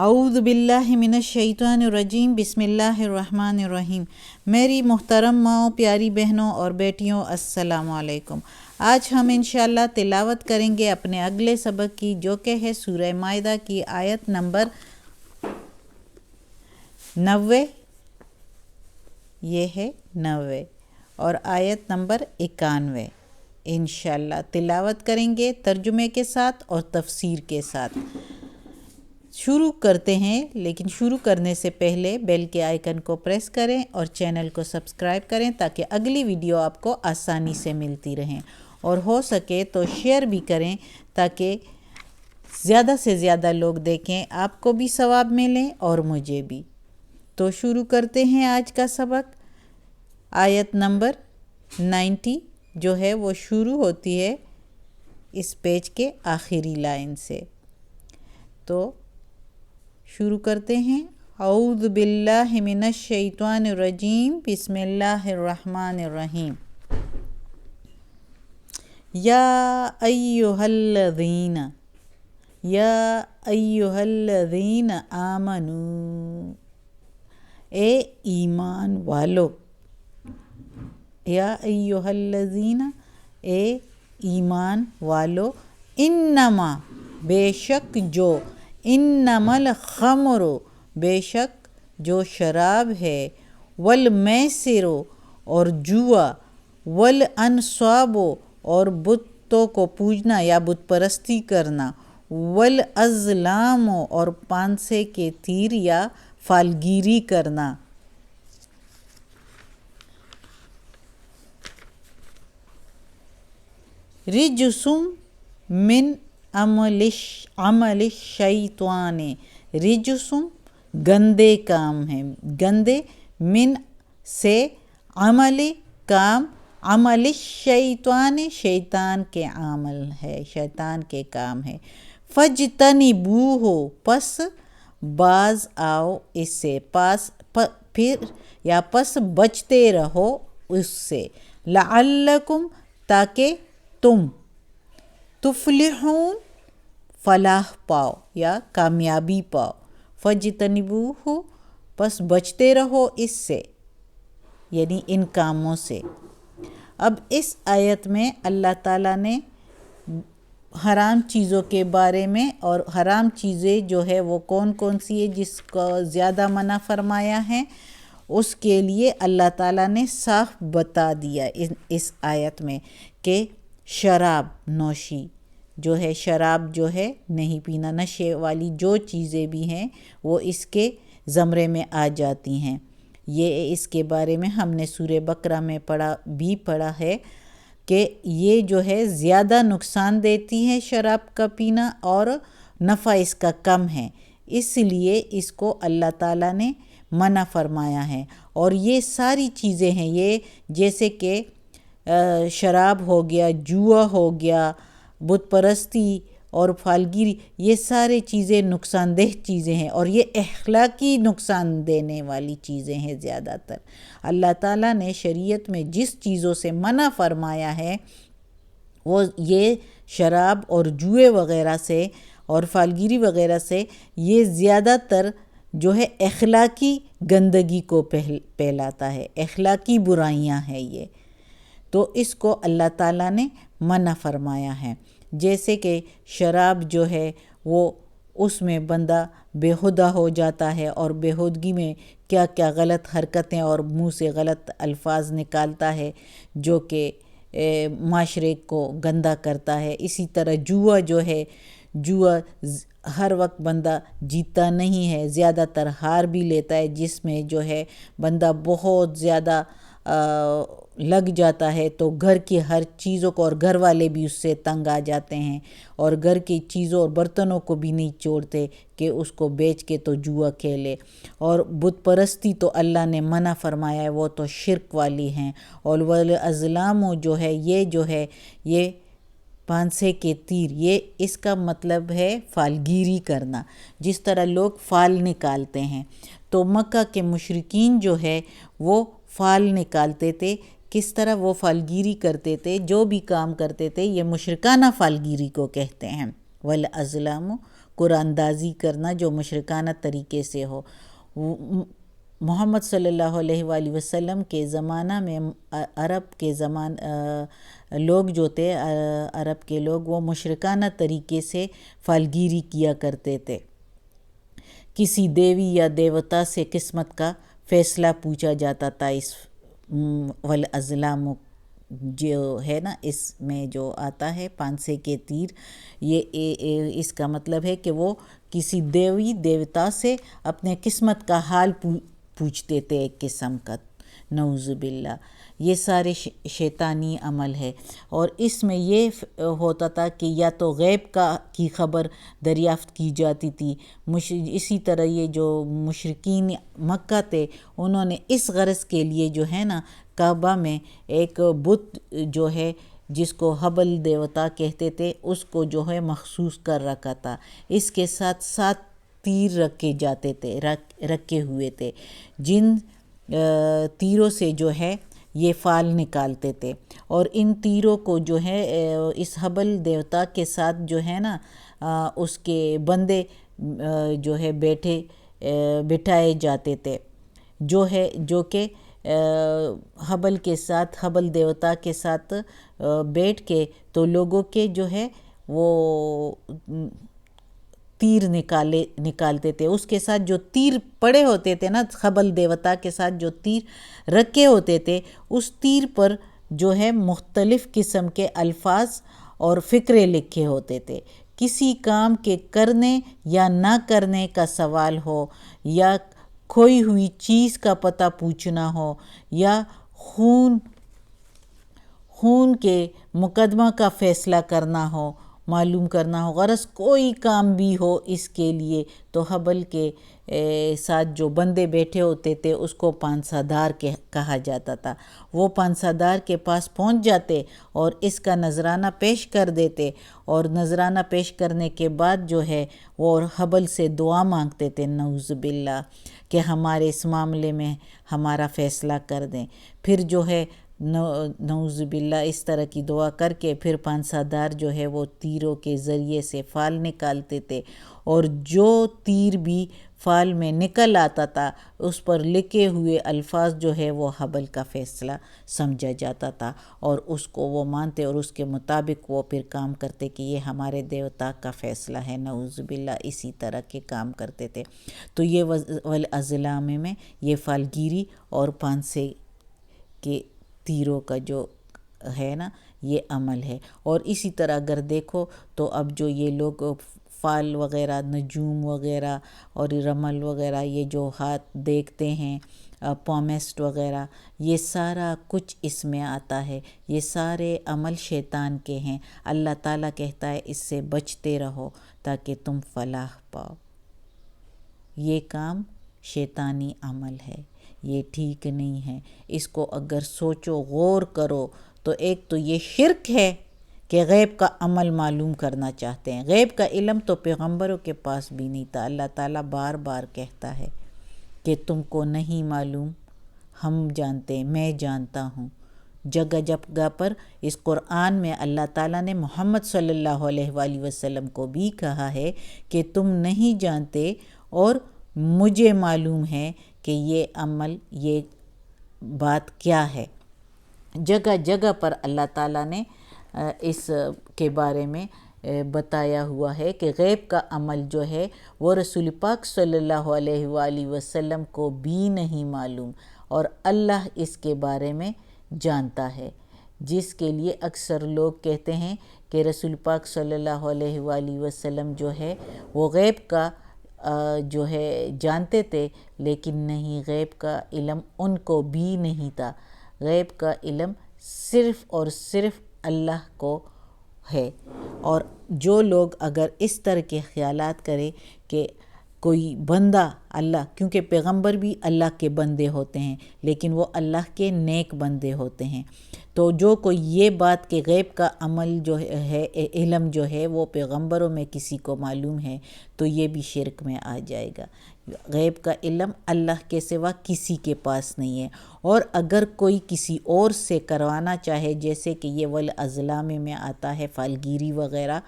اعوذ باللہ من الشیطان الرجیم بسم اللہ الرحمن الرحیم۔ میری محترم ماؤں، پیاری بہنوں اور بیٹیوں، السلام علیکم۔ آج ہم انشاءاللہ تلاوت کریں گے اپنے اگلے سبق کی، جو کہ ہے سورہ مائدہ کی آیت نمبر 90، یہ ہے 90، اور آیت نمبر 91۔ انشاءاللہ تلاوت کریں گے ترجمے کے ساتھ اور تفسیر کے ساتھ۔ شروع کرتے ہیں، لیکن شروع کرنے سے پہلے بیل کے آئیکن کو پریس کریں اور چینل کو سبسکرائب کریں تاکہ اگلی ویڈیو آپ کو آسانی سے ملتی رہیں، اور ہو سکے تو شیئر بھی کریں تاکہ زیادہ سے زیادہ لوگ دیکھیں، آپ کو بھی ثواب ملیں اور مجھے بھی۔ تو شروع کرتے ہیں آج کا سبق۔ آیت نمبر 90 جو ہے وہ شروع ہوتی ہے اس پیج کے آخری لائن سے۔ تو شروع کرتے ہیں۔ اعوذ باللہ من الشیطان الرجیم بسم اللہ الرحمن الرحیم۔ یا ایہا الذین، یا ایہا الذین آمنو، اے ایمان والو، یا ایہا الذین، اے ایمان والو، انما، بے شک جو، انما الخمر، بے شک جو شراب ہے، والمیسر، اور جوا، والانصاب، اور بتوں کو پوجنا یا بت پرستی کرنا، والازلام، اور پانسے کے تیر یا فالگیری کرنا، رجسم من عمل الشیطان، رجسم گندے کام ہیں، گندے، من سے، عمل کام، عمل الشیطان شیطان کے عمل ہے، شیطان کے کام ہے، فاجتنبوہ، پس باز آؤ اس سے، پھر یا پس بچتے رہو اس سے، لعلکم، تاکہ تم، تفلحون، فلاح پاؤ یا کامیابی پاؤ، فاجتنبوہ، پس بچتے رہو اس سے، یعنی ان کاموں سے۔ اب اس آیت میں اللہ تعالیٰ نے حرام چیزوں کے بارے میں، اور حرام چیزیں جو ہے وہ کون کون سی ہے جس کو زیادہ منع فرمایا ہے، اس کے لیے اللہ تعالیٰ نے صاف بتا دیا اس آیت میں کہ شراب نوشی جو ہے، شراب جو ہے نہیں پینا، نشے والی جو چیزیں بھی ہیں وہ اس کے زمرے میں آ جاتی ہیں۔ یہ اس کے بارے میں ہم نے سورہ بقرہ میں پڑھا ہے کہ یہ جو ہے زیادہ نقصان دیتی ہے شراب کا پینا، اور نفع اس کا کم ہے، اس لیے اس کو اللہ تعالیٰ نے منع فرمایا ہے۔ اور یہ ساری چیزیں ہیں، یہ جیسے کہ شراب ہو گیا، جوا ہو گیا، بت پرستی اور فالگیری، یہ سارے چیزیں نقصان دہ چیزیں ہیں، اور یہ اخلاقی نقصان دینے والی چیزیں ہیں زیادہ تر۔ اللہ تعالیٰ نے شریعت میں جس چیزوں سے منع فرمایا ہے وہ یہ شراب اور جوئے وغیرہ سے اور فالگیری وغیرہ سے، یہ زیادہ تر جو ہے اخلاقی گندگی کو پھیلاتا ہے، اخلاقی برائیاں ہیں یہ، تو اس کو اللہ تعالیٰ نے منع فرمایا ہے۔ جیسے کہ شراب جو ہے وہ اس میں بندہ بیہودہ ہو جاتا ہے، اور بیہودگی میں کیا کیا غلط حرکتیں اور منہ سے غلط الفاظ نکالتا ہے جو کہ معاشرے کو گندا کرتا ہے۔ اسی طرح جوا جو ہے، جوا ہر وقت بندہ جیتا نہیں ہے، زیادہ تر ہار بھی لیتا ہے، جس میں جو ہے بندہ بہت زیادہ لگ جاتا ہے، تو گھر کی ہر چیزوں کو، اور گھر والے بھی اس سے تنگ آ جاتے ہیں، اور گھر کی چیزوں اور برتنوں کو بھی نہیں چھوڑتے کہ اس کو بیچ کے تو جوا کھیلے۔ اور بت پرستی تو اللہ نے منع فرمایا ہے، وہ تو شرک والی ہیں۔ اور والازلام جو ہے، یہ پانسے کے تیر، یہ اس کا مطلب ہے فالگیری کرنا، جس طرح لوگ فال نکالتے ہیں۔ تو مکہ کے مشرکین جو ہے وہ فال نکالتے تھے، کس طرح وہ فالگیری کرتے تھے، جو بھی کام کرتے تھے یہ مشرکانہ فالگیری کو کہتے ہیں۔ والازلام، قرآن اندازی کرنا جو مشرکانہ طریقے سے ہو۔ محمد صلی اللہ علیہ وآلہ وسلم کے زمانہ میں عرب کے لوگ جو تھے، عرب کے لوگ، وہ مشرکانہ طریقے سے فالگیری کیا کرتے تھے۔ کسی دیوی یا دیوتا سے قسمت کا فیصلہ پوچھا جاتا تھا۔ اس والازلام جو ہے نا، اس میں جو آتا ہے پانسے کے تیر، یہ اس کا مطلب ہے کہ وہ کسی دیوی دیوتا سے اپنے قسمت کا حال پوچھتے تھے، ایک قسم کا، نعوذ باللہ۔ یہ سارے شیطانی عمل ہے، اور اس میں یہ ہوتا تھا کہ یا تو غیب کی خبر دریافت کی جاتی تھی۔ اسی طرح یہ جو مشرکین مکہ تھے، انہوں نے اس غرض کے لیے جو ہے نا کعبہ میں ایک بت جو ہے جس کو حبل دیوتا کہتے تھے، اس کو جو ہے مخصوص کر رکھا تھا۔ اس کے ساتھ 7 تیر رکھے ہوئے تھے، جن تیروں سے جو ہے یہ فال نکالتے تھے، اور ان تیروں کو جو ہے اس حبل دیوتا کے ساتھ جو ہے نا اس کے بندے جو ہے بٹھائے جاتے تھے، جو کہ حبل دیوتا کے ساتھ بیٹھ کے تو لوگوں کے جو ہے وہ تیر نکالتے تھے۔ اس کے ساتھ جو تیر پڑے ہوتے تھے نا، حبل دیوتا کے ساتھ جو تیر رکھے ہوتے تھے، اس تیر پر جو ہے مختلف قسم کے الفاظ اور فقرے لکھے ہوتے تھے۔ کسی کام کے کرنے یا نہ کرنے کا سوال ہو، یا کھوئی ہوئی چیز کا پتہ پوچھنا ہو، یا خون کے مقدمہ کا فیصلہ کرنا ہو، معلوم کرنا ہو، غرض کوئی کام بھی ہو اس کے لیے، تو حبل کے ساتھ جو بندے بیٹھے ہوتے تھے اس کو پانسادار کہا جاتا تھا۔ وہ پانسادار کے پاس پہنچ جاتے اور اس کا نذرانہ پیش کر دیتے، اور نذرانہ پیش کرنے کے بعد جو ہے وہ حبل سے دعا مانگتے تھے، نعوذ باللہ، کہ ہمارے اس معاملے میں ہمارا فیصلہ کر دیں۔ پھر جو ہے نعوذ باللہ اس طرح کی دعا کر کے پھر پانسادار جو ہے وہ تیروں کے ذریعے سے فال نکالتے تھے، اور جو تیر بھی فال میں نکل آتا تھا اس پر لکھے ہوئے الفاظ جو ہے وہ حبل کا فیصلہ سمجھا جاتا تھا، اور اس کو وہ مانتے اور اس کے مطابق وہ پھر کام کرتے کہ یہ ہمارے دیوتا کا فیصلہ ہے، نعوذ باللہ، اسی طرح کے کام کرتے تھے۔ تو یہ والازلام میں یہ فالگیری اور پانسے کے تیروں کا جو ہے نا یہ عمل ہے۔ اور اسی طرح اگر دیکھو تو اب جو یہ لوگ فال وغیرہ، نجوم وغیرہ اور رمل وغیرہ، یہ جو ہاتھ دیکھتے ہیں، پومسٹ وغیرہ، یہ سارا کچھ اس میں آتا ہے۔ یہ سارے عمل شیطان کے ہیں۔ اللہ تعالیٰ کہتا ہے اس سے بچتے رہو تاکہ تم فلاح پاؤ۔ یہ کام شیطانی عمل ہے، یہ ٹھیک نہیں ہے۔ اس کو اگر سوچو، غور کرو، تو ایک تو یہ شرک ہے کہ غیب کا عمل معلوم کرنا چاہتے ہیں۔ غیب کا علم تو پیغمبروں کے پاس بھی نہیں تھا۔ اللہ تعالیٰ بار بار کہتا ہے کہ تم کو نہیں معلوم، ہم جانتے ہیں، میں جانتا ہوں۔ جگہ جگہ پر اس قرآن میں اللہ تعالیٰ نے محمد صلی اللہ علیہ وآلہ وسلم کو بھی کہا ہے کہ تم نہیں جانتے اور مجھے معلوم ہے کہ یہ عمل، یہ بات کیا ہے۔ جگہ جگہ پر اللہ تعالیٰ نے اس کے بارے میں بتایا ہوا ہے کہ غیب کا عمل جو ہے وہ رسول پاک صلی اللہ علیہ وآلہ وسلم کو بھی نہیں معلوم، اور اللہ اس کے بارے میں جانتا ہے، جس کے لیے اکثر لوگ کہتے ہیں کہ رسول پاک صلی اللہ علیہ وآلہ وسلم جو ہے وہ غیب کا جو ہے جانتے تھے، لیکن نہیں، غیب کا علم ان کو بھی نہیں تھا۔ غیب کا علم صرف اور صرف اللہ کو ہے۔ اور جو لوگ اگر اس طرح کے خیالات کرے کہ کوئی بندہ اللہ، کیونکہ پیغمبر بھی اللہ کے بندے ہوتے ہیں لیکن وہ اللہ کے نیک بندے ہوتے ہیں، تو جو کوئی یہ بات کہ غیب کا عمل جو ہے، علم جو ہے وہ پیغمبروں میں کسی کو معلوم ہے، تو یہ بھی شرک میں آ جائے گا۔ غیب کا علم اللہ کے سوا کسی کے پاس نہیں ہے، اور اگر کوئی کسی اور سے کروانا چاہے، جیسے کہ یہ والازلام میں آتا ہے فالگیری وغیرہ،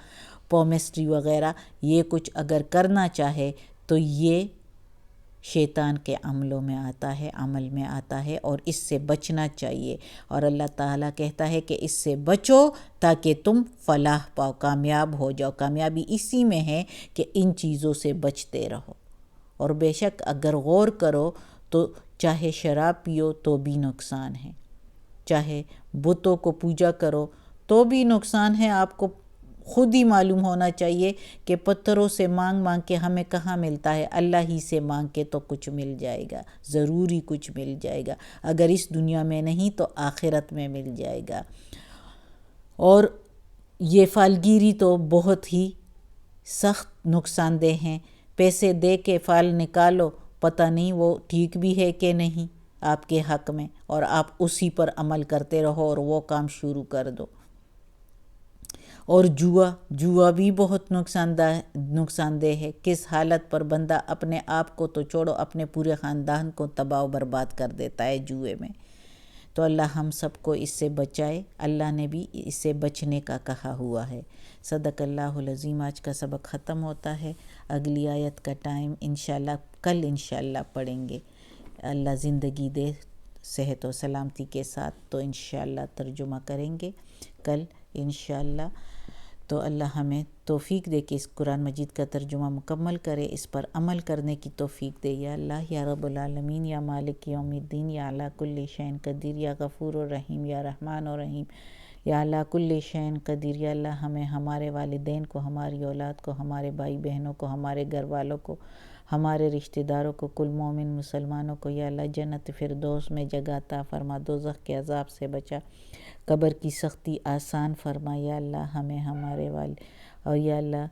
پومسٹری وغیرہ، یہ کچھ اگر کرنا چاہے تو یہ شیطان کے عمل میں آتا ہے اور اس سے بچنا چاہیے، اور اللہ تعالیٰ کہتا ہے کہ اس سے بچو تاکہ تم فلاح پاؤ، کامیاب ہو جاؤ۔ کامیابی اسی میں ہے کہ ان چیزوں سے بچتے رہو۔ اور بے شک اگر غور کرو تو چاہے شراب پیو تو بھی نقصان ہے، چاہے بتوں کو پوجا کرو تو بھی نقصان ہے۔ آپ کو خود ہی معلوم ہونا چاہیے کہ پتھروں سے مانگ مانگ کے ہمیں کہاں ملتا ہے، اللہ ہی سے مانگ کے تو کچھ مل جائے گا، ضروری کچھ مل جائے گا، اگر اس دنیا میں نہیں تو آخرت میں مل جائے گا۔ اور یہ فالگیری تو بہت ہی سخت نقصان دہ ہیں، پیسے دے کے فال نکالو، پتہ نہیں وہ ٹھیک بھی ہے کہ نہیں آپ کے حق میں، اور آپ اسی پر عمل کرتے رہو اور وہ کام شروع کر دو۔ اور جوا بھی بہت نقصان دہ ہے۔ کس حالت پر بندہ اپنے آپ کو تو چھوڑو، اپنے پورے خاندان کو تباہ و برباد کر دیتا ہے جوئے میں۔ تو اللہ ہم سب کو اس سے بچائے، اللہ نے بھی اس سے بچنے کا کہا ہوا ہے۔ صدق اللہ العظیم۔ آج کا سبق ختم ہوتا ہے، اگلی آیت کا ٹائم انشاءاللہ کل انشاءاللہ پڑھیں گے، اللہ زندگی دے صحت و سلامتی کے ساتھ تو انشاءاللہ ترجمہ کریں گے کل انشاءاللہ۔ تو اللہ ہمیں توفیق دے کہ اس قرآن مجید کا ترجمہ مکمل کرے، اس پر عمل کرنے کی توفیق دے۔ یا اللہ یا رب العالمین، یا مالک یوم الدین، یا علی کل شیء قدیر، یا غفور الرحیم، یا رحمان الرحیم، یا علی کل شیء قدیر۔ یا اللہ ہمیں، ہمارے والدین کو، ہماری اولاد کو، ہمارے بھائی بہنوں کو، ہمارے گھر والوں کو، ہمارے رشتہ داروں کو، کل مومن مسلمانوں کو یا اللہ جنت فردوس میں جگہ عطا فرما، دوزخ کے عذاب سے بچا، قبر کی سختی آسان فرما۔ یا اللہ ہمیں، ہمارے اور یا اللہ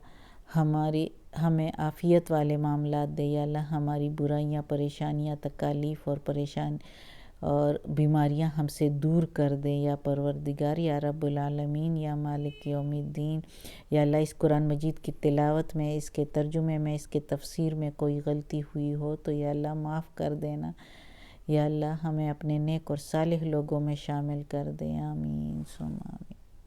ہمیں عافیت والے معاملات دے۔ یا اللہ ہماری برائیاں، پریشانیاں، تکالیف اور اور بیماریاں ہم سے دور کر دے یا پروردگار، یا رب العالمین، یا مالک یوم الدین۔ یا اللہ اس قرآن مجید کی تلاوت میں، اس کے ترجمے میں، اس کے تفسیر میں کوئی غلطی ہوئی ہو تو یا اللہ معاف کر دینا۔ یا اللہ ہمیں اپنے نیک اور صالح لوگوں میں شامل کر دے، آمین ثم آمین۔